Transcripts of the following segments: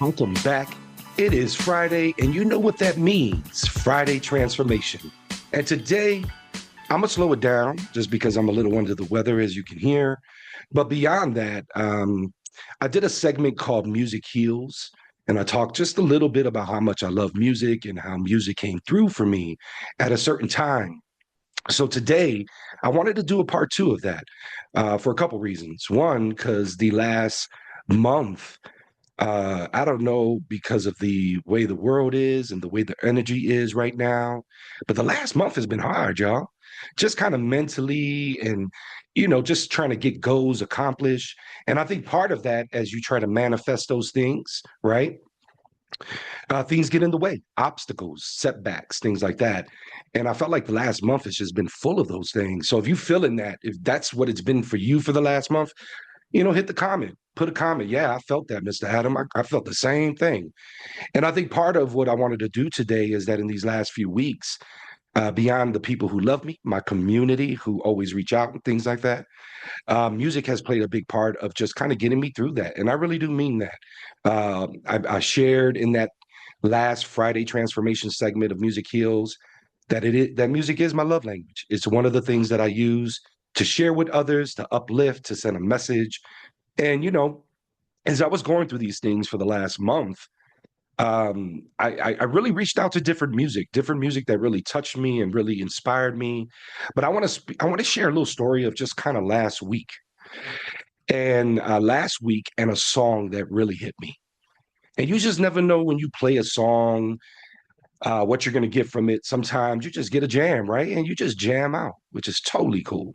Welcome back. It is Friday, and you know what that means Friday transformation. And today, I'm going to slow it down just because I'm a little under the weather, as you can hear. But beyond that, I did a segment called Music Heals, and I talked just a little bit about how much I love music and how music came through for me at a certain time. So today, I wanted to do a part two of that for a couple reasons. One, because the last month, I don't know because of the way the world is and the way the energy is right now, but the last month has been hard, y'all. Just kind of mentally and, just trying to get goals accomplished. And I think part of that, as you try to manifest those things, right? Things get in the way, obstacles, setbacks, things like that. And I felt like the last month has just been full of those things. So if you feeling that, if that's what it's been for you for the last month, hit the comment, put a comment. Yeah, I felt that, Mr. Adam. I felt the same thing. And I think part of what I wanted to do today is that in these last few weeks, beyond the people who love me, my community who always reach out and things like that, music has played a big part of just kind of getting me through that. And I really do mean that. I shared in that last Friday transformation segment of Music Heals that music is my love language. It's one of the things that I use to share with others, to uplift, to send a message. And as I was going through these things for the last month, I really reached out to different music that really touched me and really inspired me. But I want to share a little story of just kind of last week and a song that really hit me. And you just never know when you play a song, what you're going to get from it. Sometimes you just get a jam, right? And you just jam out, which is totally cool.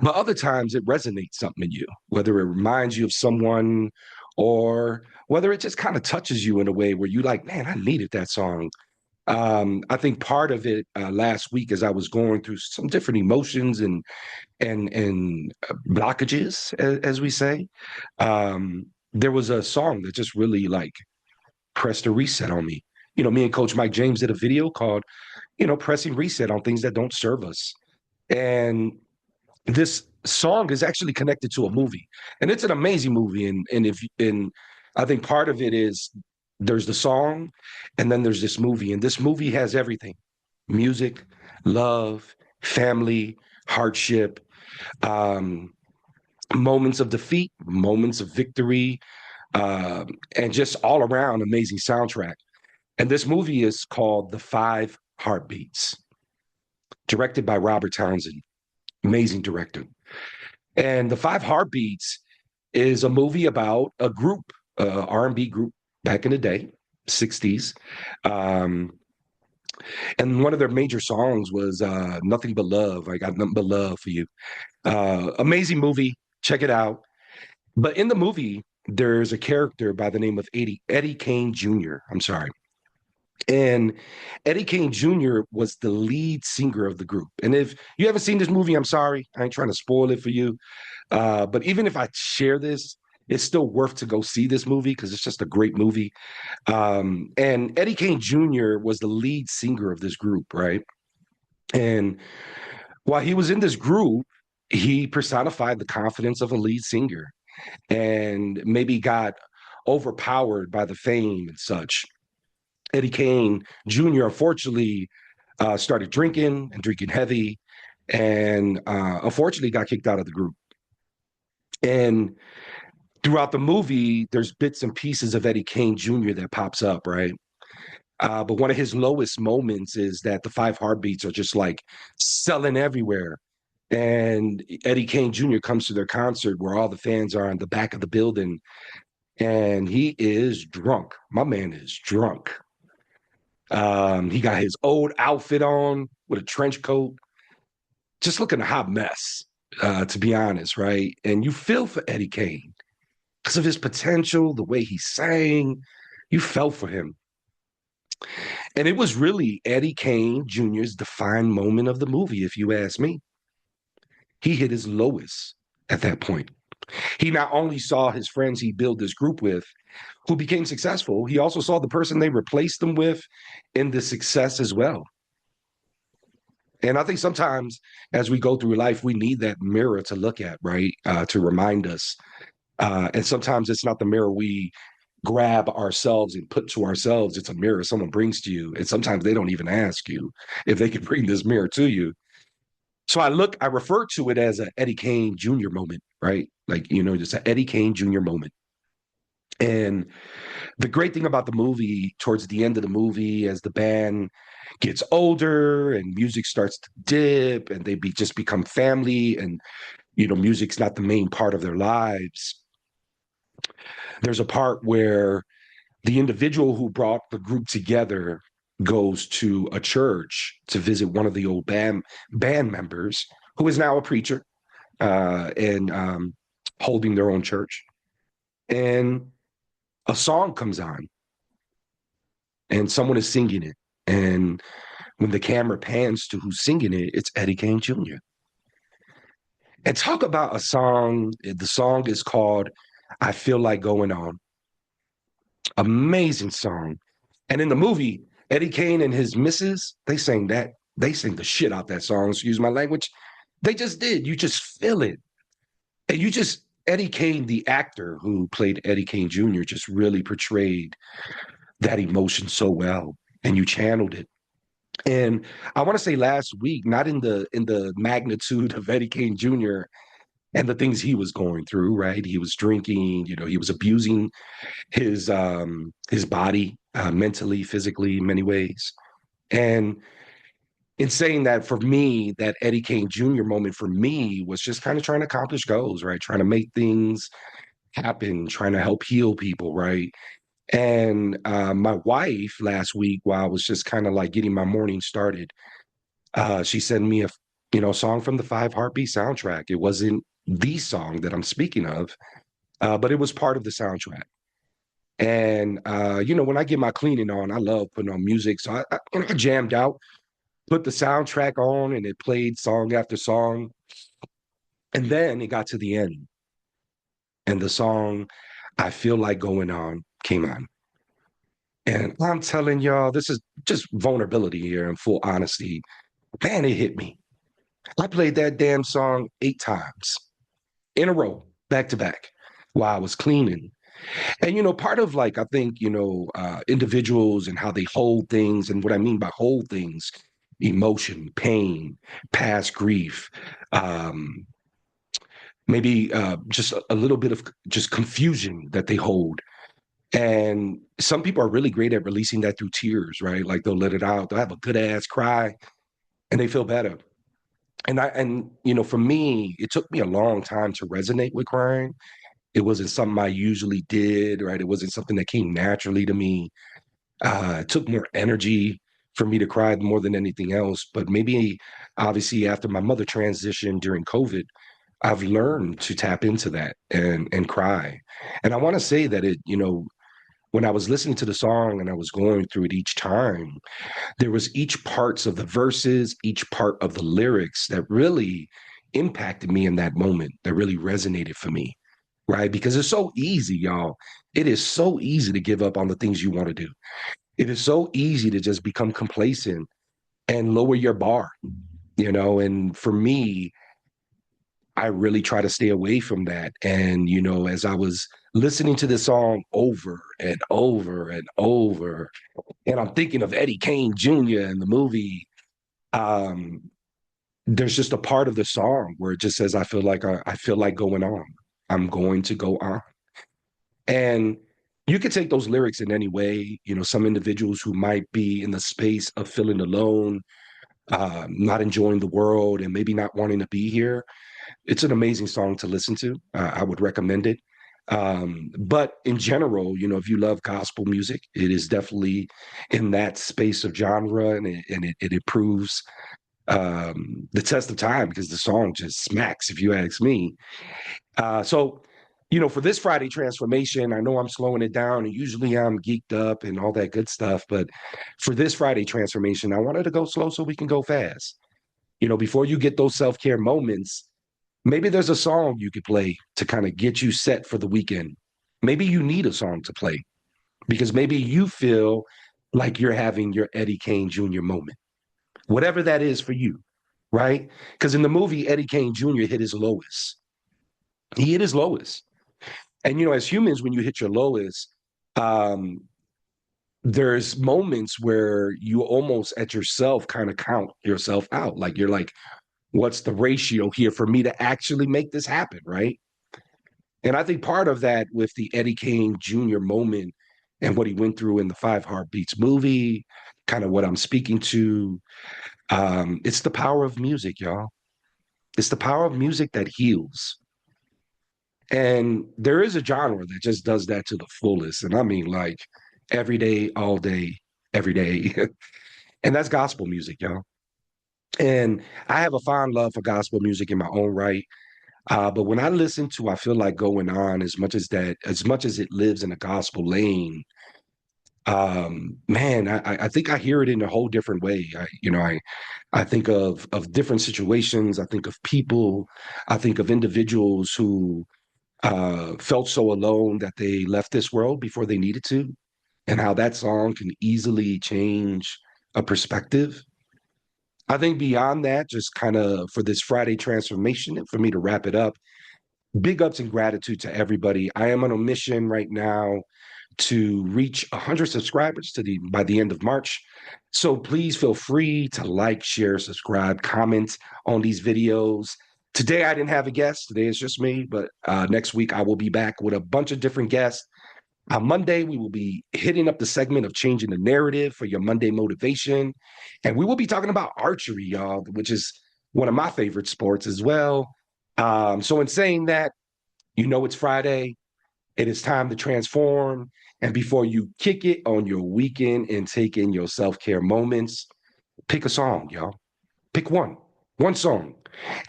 But other times it resonates something in you, whether it reminds you of someone or whether it just kind of touches you in a way where you like, man, I needed that song. I think part of it last week as I was going through some different emotions and blockages, as we say, there was a song that just really like pressed a reset on me. Me and Coach Mike James did a video called, pressing reset on things that don't serve us. And this song is actually connected to a movie, and it's an amazing movie. And I think part of it is there's the song, and then there's this movie, and this movie has everything: music, love, family, hardship, um, moments of defeat, moments of victory, and just all around amazing soundtrack. And this movie is called The Five Heartbeats, directed by Robert Townsend. Amazing director. And The Five Heartbeats is a movie about a group, R&B group back in the day, 60s. Um, and one of their major songs was Nothing But Love. I got nothing but love for you. Amazing movie. Check it out. But in the movie, there's a character by the name of Eddie Kane Jr. I'm sorry. And Eddie Kane Jr. was the lead singer of the group. And if you haven't seen this movie, I'm sorry. I ain't trying to spoil it for you. But even if I share this, it's still worth to go see this movie because it's just a great movie. And Eddie Kane Jr. was the lead singer of this group, right? And while he was in this group, he personified the confidence of a lead singer and maybe got overpowered by the fame and such. Eddie Kane Jr. unfortunately started drinking and drinking heavy, and unfortunately got kicked out of the group. And throughout the movie, there's bits and pieces of Eddie Kane Jr. that pops up, right? But one of his lowest moments is that the Five Heartbeats are just like selling everywhere. And Eddie Kane Jr. comes to their concert where all the fans are in the back of the building, and he is drunk. My man is drunk. He got his old outfit on with a trench coat, just looking a hot mess, to be honest, right? And you feel for Eddie Kane because of his potential, the way he sang. You felt for him. And it was really Eddie Kane Jr.'s defined moment of the movie, if you ask me. He hit his lowest at that point. He not only saw his friends he built this group with, who became successful, he also saw the person they replaced them with in the success as well. And I think sometimes as we go through life, we need that mirror to look at, right? To remind us. And sometimes it's not the mirror we grab ourselves and put to ourselves. It's a mirror someone brings to you. And sometimes they don't even ask you if they can bring this mirror to you. So I refer to it as an Eddie Kane Jr. moment, right? Like, just an Eddie Kane Jr. moment. And the great thing about the movie, towards the end of the movie, as the band gets older and music starts to dip and just become family, and music's not the main part of their lives. There's a part where the individual who brought the group together goes to a church to visit one of the old band members, who is now a preacher, and holding their own church. And a song comes on and someone is singing it. And when the camera pans to who's singing it, it's Eddie Kane Jr. And talk about a song. The song is called I Feel Like Going On. Amazing song. And in the movie, Eddie Kane and his missus, they sing the shit out that song, excuse my language. They just did. You just feel it. And Eddie Kane, the actor who played Eddie Kane Jr., just really portrayed that emotion so well. And you channeled it. And I want to say last week, not in the magnitude of Eddie Kane Jr. and the things he was going through, right? He was drinking, he was abusing his body, mentally, physically, in many ways. And in saying that, for me, that Eddie Kane Jr. moment for me was just kind of trying to accomplish goals, right? Trying to make things happen, trying to help heal people, right? And my wife last week, while I was just kind of like getting my morning started, she sent me a song from the Five Heartbeat soundtrack. It wasn't the song that I'm speaking of, but it was part of the soundtrack. And when I get my cleaning on, I love putting on music. So I jammed out, put the soundtrack on, and it played song after song. And then it got to the end, and the song I Feel Like Going On came on. And I'm telling y'all, this is just vulnerability here and full honesty. Man, it hit me. I played that damn song 8 times in a row, back to back, while I was cleaning. And part of, like, I think individuals and how they hold things, and what I mean by hold things, emotion, pain, past grief, um, maybe just a little bit of just confusion that they hold. And some people are really great at releasing that through tears, right? Like, they'll let it out, they'll have a good ass cry, and they feel better. And for me, it took me a long time to resonate with crying. It wasn't something I usually did, right? It wasn't something that came naturally to me. It took more energy for me to cry more than anything else. But maybe, obviously, after my mother transitioned during COVID, I've learned to tap into that and cry. And I want to say that when I was listening to the song and I was going through it each time, there was each parts of the verses, each part of the lyrics that really impacted me in that moment, that really resonated for me, right? Because it's so easy, y'all. It is so easy to give up on the things you want to do. It is so easy to just become complacent and lower your bar, And for me, I really try to stay away from that. And, as I was listening to this song over and over and over, and I'm thinking of Eddie Kane Jr. in the movie, um, there's just a part of the song where it just says, I feel like going on. I'm going to go on. And you could take those lyrics in any way. Some individuals who might be in the space of feeling alone, not enjoying the world, and maybe not wanting to be here. It's an amazing song to listen to. I would recommend it. But in general, if you love gospel music, it is definitely in that space of genre, and it improves the test of time, because the song just smacks, if you ask me. So, for this Friday transformation, I know I'm slowing it down, and usually I'm geeked up and all that good stuff. But for this Friday transformation, I wanted to go slow so we can go fast. Before you get those self care moments, maybe there's a song you could play to kind of get you set for the weekend. Maybe you need a song to play because maybe you feel like you're having your Eddie Kane Jr. moment, whatever that is for you, right? Because in the movie, Eddie Kane Jr. hit his lowest. He hit his lowest. And, as humans, when you hit your lowest, Um, there's moments where you almost at yourself kind of count yourself out. Like you're like, what's the ratio here for me to actually make this happen, right? And I think part of that with the Eddie Kane Jr. moment and what he went through in the Five Heartbeats movie, kind of what I'm speaking to, it's the power of music, y'all. It's the power of music that heals. And there is a genre that just does that to the fullest. And I mean, like every day, all day, every day. And that's gospel music, y'all. And I have a fond love for gospel music in my own right. But when I listen to I Feel Like Going On, as much as it lives in a gospel lane, man, I think I hear it in a whole different way. I think of different situations. I think of people. I think of individuals who felt so alone that they left this world before they needed to, and how that song can easily change a perspective. I think beyond that, just kind of for this Friday transformation, and for me to wrap it up, big ups and gratitude to everybody. I am on a mission right now to reach 100 subscribers by the end of March. So please feel free to like, share, subscribe, comment on these videos. Today I didn't have a guest. Today it's just me, but next week I will be back with a bunch of different guests. On Monday, we will be hitting up the segment of changing the narrative for your Monday motivation. And we will be talking about archery, y'all, which is one of my favorite sports as well. So in saying that, you know it's Friday. It is time to transform. And before you kick it on your weekend and take in your self-care moments, pick a song, y'all. Pick one song.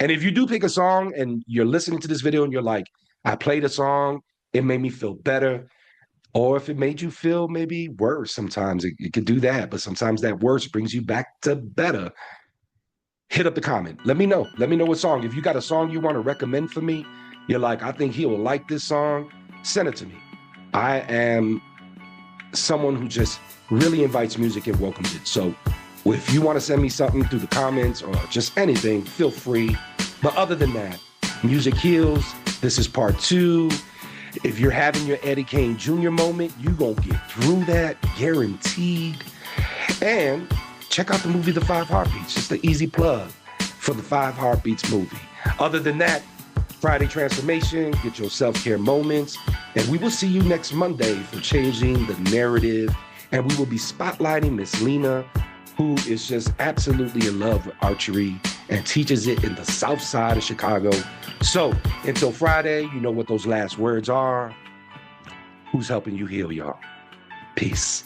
And if you do pick a song and you're listening to this video and you're like, I played a song, it made me feel better. Or if it made you feel maybe worse, sometimes it could do that. But sometimes that worse brings you back to better. Hit up the comment. Let me know. Let me know what song. If you got a song you want to recommend for me, you're like, I think he will like this song, send it to me. I am someone who just really invites music and welcomes it. So if you want to send me something through the comments or just anything, feel free. But other than that, music heals. This is part 2. If you're having your Eddie Kane Jr. moment, you're going to get through that, guaranteed. And check out the movie The Five Heartbeats. Just the easy plug for the Five Heartbeats movie. Other than that, Friday transformation, get your self-care moments. And we will see you next Monday for changing the narrative. And we will be spotlighting Miss Lena, who is just absolutely in love with archery and teaches it in the South Side of Chicago. So until Friday, you know what those last words are. Who's helping you heal, y'all? Peace.